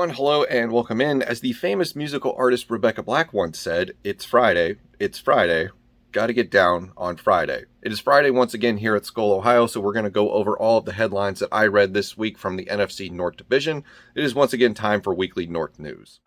everyone. Hello and welcome in. As the famous musical artist Rebecca Black once said, it's Friday. Gotta get down on Friday. It is Friday once again here at Skull, Ohio, so we're going to go over all of the headlines that I read this week from the NFC North Division. It is once again time for Weekly North News.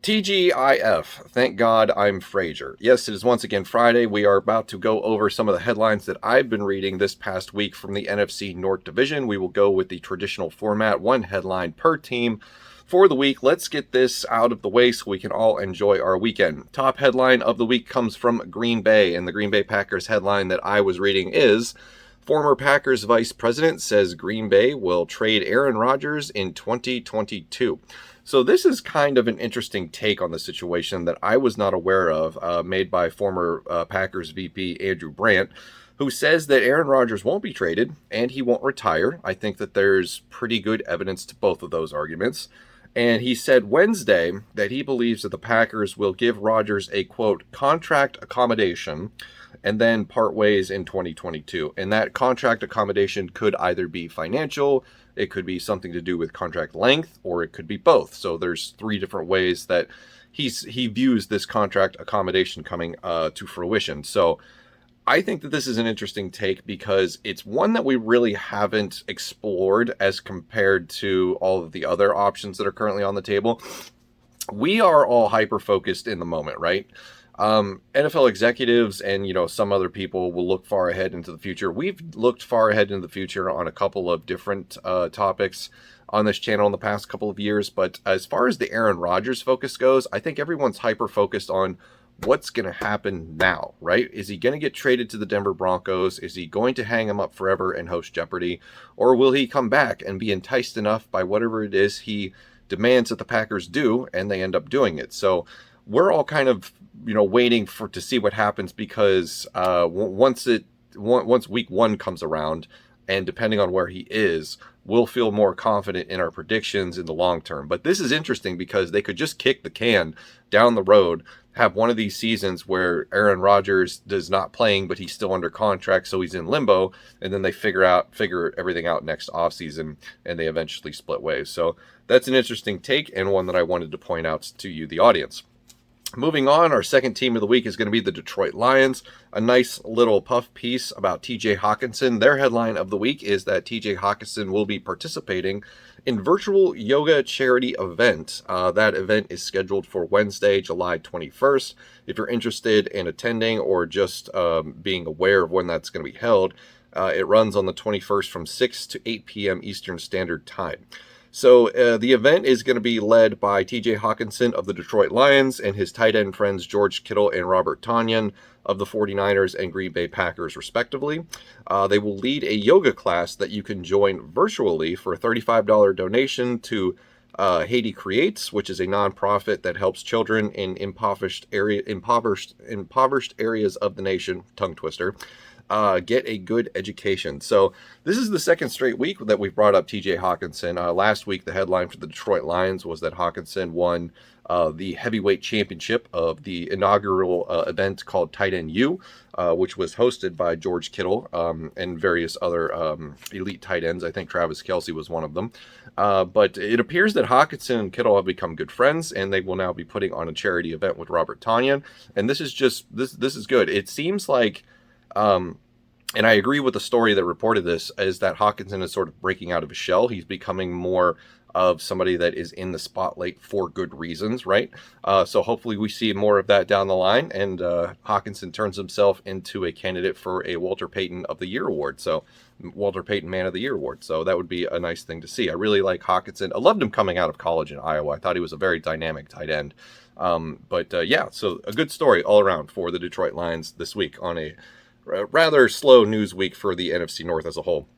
TGIF, thank God I'm Frasier. Yes, it is once again Friday. We are about to go over some of the headlines that I've been reading this past week from the NFC North Division. We will go with the traditional format, one headline per team for the week. Let's get this out of the way so we can all enjoy our weekend. Top headline of the week comes from Green Bay, and the Green Bay Packers headline that I was reading is, former Packers vice president says Green Bay will trade Aaron Rodgers in 2022. So this is kind of an interesting take on the situation that I was not aware of, made by former Packers VP Andrew Brandt, who says that Aaron Rodgers won't be traded and he won't retire. I think that there's pretty good evidence to both of those arguments. And he said Wednesday that he believes that the Packers will give Rodgers a, quote, contract accommodation and then part ways in 2022. And that contract accommodation could either be financial, it could be something to do with contract length, or it could be both. So there's three different ways that he views this contract accommodation coming to fruition. So I think that this is an interesting take because it's one that we really haven't explored as compared to all of the other options that are currently on the table. We are all hyper-focused in the moment, right? NFL executives and, some other people will look far ahead into the future. We've looked far ahead into the future on a couple of different topics on this channel in the past couple of years. But as far as the Aaron Rodgers focus goes, I think everyone's hyper-focused on what's going to happen now, right? Is he going to get traded to the Denver Broncos? Is he going to hang him up forever and host Jeopardy? Or will he come back and be enticed enough by whatever it is he demands that the Packers do, and they end up doing it? So we're all kind of, waiting to see what happens because once week one comes around, and depending on where he is, we'll feel more confident in our predictions in the long term. But this is interesting because they could just kick the can down the road, have one of these seasons where Aaron Rodgers does not playing, but he's still under contract, so he's in limbo, and then they figure everything out next offseason, and they eventually split ways. So that's an interesting take, and one that I wanted to point out to you, the audience. Moving on, our second team of the week is going to be the Detroit Lions. A nice little puff piece about TJ Hawkinson. Their headline of the week is that TJ Hawkinson will be participating in virtual yoga charity event. That event is scheduled for Wednesday, July 21st. If you're interested in attending or just being aware of when that's going to be held, it runs on the 21st from 6 to 8 p.m. Eastern Standard Time. So the event is going to be led by TJ Hawkinson of the Detroit Lions and his tight end friends George Kittle and Robert Tonyan of the 49ers and Green Bay Packers, respectively. They will lead a yoga class that you can join virtually for a $35 donation to Haiti Creates, which is a nonprofit that helps children in impoverished areas of the nation, tongue twister, get a good education. So this is the second straight week that we've brought up TJ Hawkinson. Last week, the headline for the Detroit Lions was that Hawkinson won the heavyweight championship of the inaugural event called Tight End U, which was hosted by George Kittle and various other elite tight ends. I think Travis Kelce was one of them. But it appears that Hawkinson and Kittle have become good friends, and they will now be putting on a charity event with Robert Tonyan. And this is good. It seems like and I agree with the story that reported this, is that Hawkinson is sort of breaking out of his shell. He's becoming more of somebody that is in the spotlight for good reasons, right? So hopefully we see more of that down the line, and Hawkinson turns himself into a candidate for a Walter Payton of the Year award. So Walter Payton Man of the Year award. So that would be a nice thing to see. I really like Hawkinson. I loved him coming out of college in Iowa. I thought he was a very dynamic tight end. Yeah, so a good story all around for the Detroit Lions this week on a rather slow news week for the NFC North as a whole.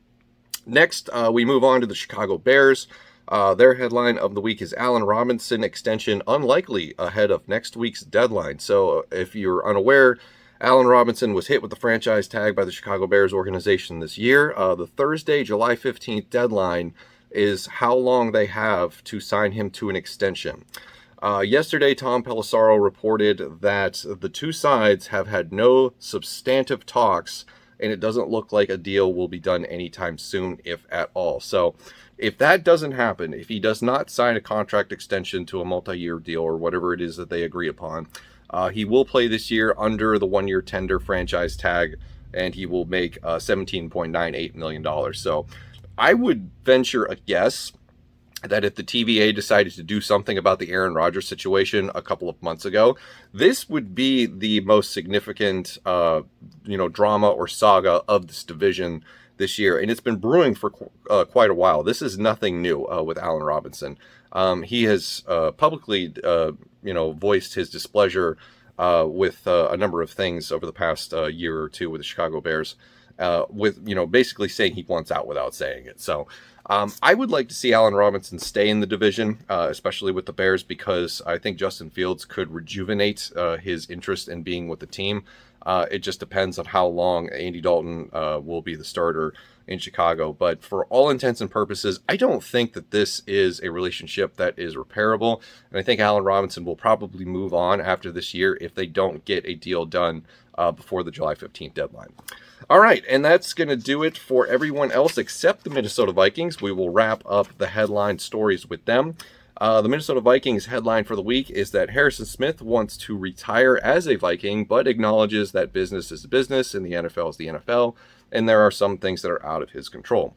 Next, we move on to the Chicago Bears. Their headline of the week is Allen Robinson extension unlikely ahead of next week's deadline. So if you're unaware, Allen Robinson was hit with the franchise tag by the Chicago Bears organization this year. The Thursday, July 15th deadline is how long they have to sign him to an extension. Yesterday, Tom Pelissaro reported that the two sides have had no substantive talks, and it doesn't look like a deal will be done anytime soon, if at all. So if that doesn't happen, if he does not sign a contract extension to a multi-year deal or whatever it is that they agree upon, he will play this year under the one-year tender franchise tag, and he will make $17.98 million. So I would venture a guess that if the TVA decided to do something about the Aaron Rodgers situation a couple of months ago, this would be the most significant, drama or saga of this division this year. And it's been brewing for quite a while. This is nothing new with Allen Robinson. He has publicly, voiced his displeasure with a number of things over the past year or two with the Chicago Bears, basically saying he wants out without saying it. So I would like to see Allen Robinson stay in the division, especially with the Bears, because I think Justin Fields could rejuvenate his interest in being with the team. It just depends on how long Andy Dalton will be the starter in Chicago. But for all intents and purposes, I don't think that this is a relationship that is repairable. And I think Allen Robinson will probably move on after this year if they don't get a deal done before the July 15th deadline. All right, and that's going to do it for everyone else except the Minnesota Vikings. We will wrap up the headline stories with them. The Minnesota Vikings headline for the week is that Harrison Smith wants to retire as a Viking, but acknowledges that business is business and the NFL is the NFL, and there are some things that are out of his control.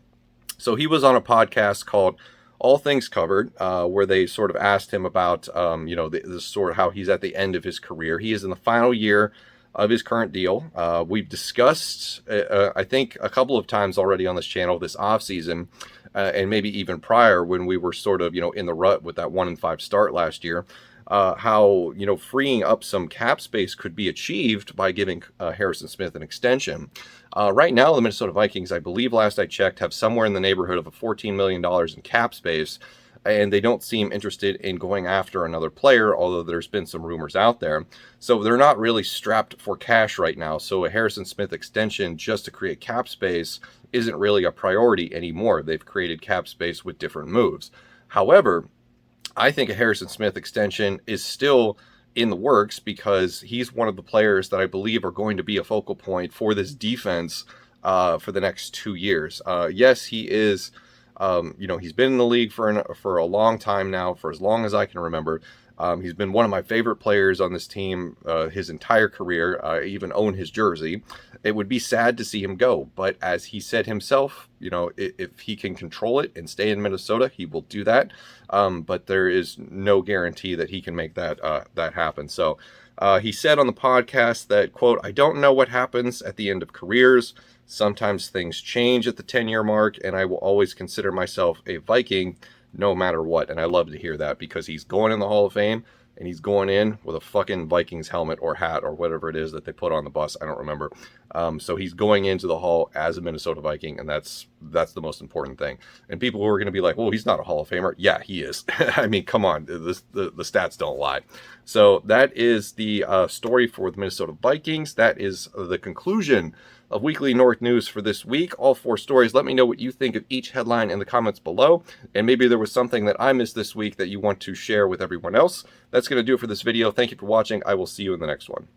So he was on a podcast called All Things Covered, where they sort of asked him about, the sort of how he's at the end of his career. He is in the final year of his current deal. We've discussed, I think, a couple of times already on this channel this offseason, and maybe even prior when we were sort of, in the rut with that 1-5 start last year, how, freeing up some cap space could be achieved by giving Harrison Smith an extension. Right now, the Minnesota Vikings, I believe last I checked, have somewhere in the neighborhood of $14 million in cap space, and they don't seem interested in going after another player, although there's been some rumors out there. So they're not really strapped for cash right now. So a Harrison Smith extension just to create cap space isn't really a priority anymore. They've created cap space with different moves. However, I think a Harrison Smith extension is still in the works because he's one of the players that I believe are going to be a focal point for this defense for the next 2 years. Yes, he is... he's been in the league for a long time now, for as long as I can remember. He's been one of my favorite players on this team his entire career. I even own his jersey. It would be sad to see him go, but as he said himself, if he can control it and stay in Minnesota, he will do that. But there is no guarantee that he can make that happen. So he said on the podcast that, quote, "I don't know what happens at the end of careers. Sometimes things change at the 10-year mark, and I will always consider myself a Viking no matter what." And I love to hear that because he's going in the Hall of Fame, and he's going in with a fucking Vikings helmet or hat or whatever it is that they put on the bus. I don't remember. So he's going into the Hall as a Minnesota Viking, and that's the most important thing. And people who are going to be like, well, he's not a Hall of Famer. Yeah, he is. I mean, come on. The stats don't lie. So that is the story for the Minnesota Vikings. That is the conclusion of Weekly North News for this week. All 4 stories. Let me know what you think of each headline in the comments below. And maybe there was something that I missed this week that you want to share with everyone else. That's going to do it for this video. Thank you for watching. I will see you in the next one.